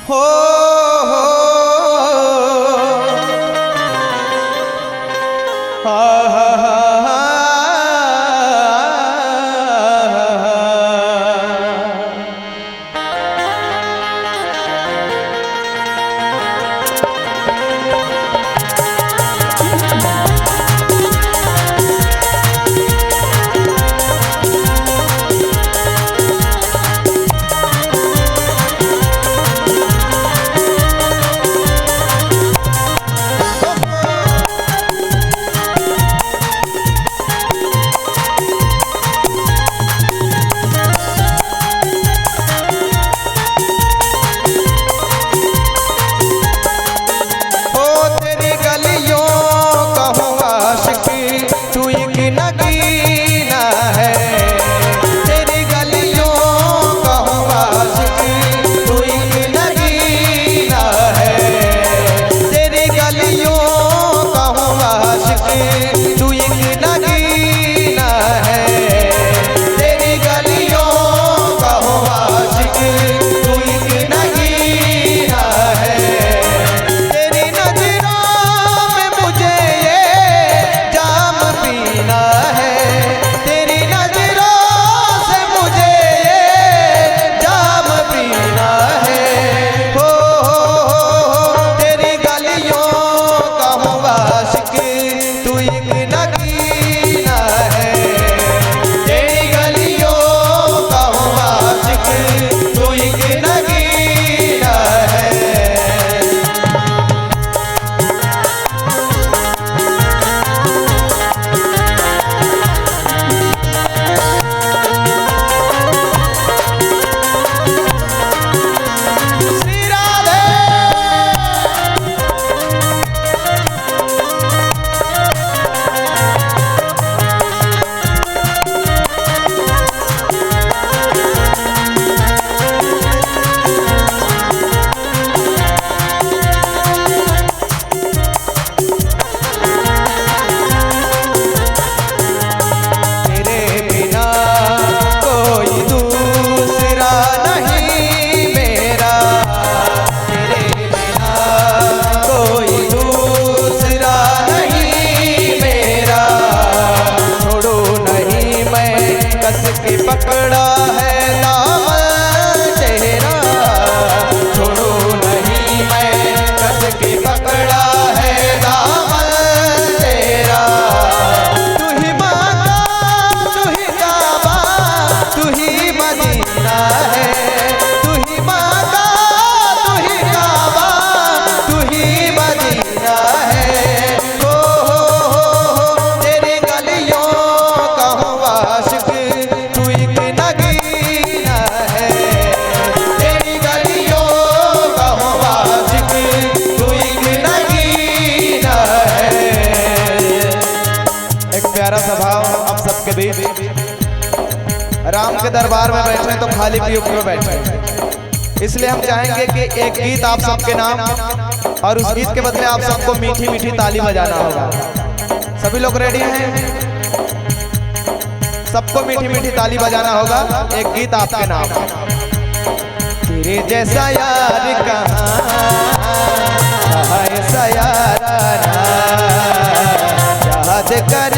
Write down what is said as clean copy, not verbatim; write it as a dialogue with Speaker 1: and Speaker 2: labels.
Speaker 1: हो पकड़ा है दामन तेरा, छोड़ो नहीं मैं कस के पकड़ा है दामन तेरा। तू ही मांगा तू ही काबा तू ही मदीना है, तू ही मांगा तू ही काबा तू ही मदीना है। हो तेरी गलियों का हूँ आशिक, स्वभाव अब सबके बीच राम के दरबार में बैठे तो खाली पीठ में बैठे, इसलिए हम चाहेंगे कि एक गीत आप सबके नाम और उस गीत के बदले आप सबको मीठी मीठी ताली बजाना होगा। सभी लोग रेडी हैं? सबको मीठी मीठी ताली बजाना होगा। एक गीत आपके नाम। तेरे जैसा यार कहाँ ऐसा यार याद कर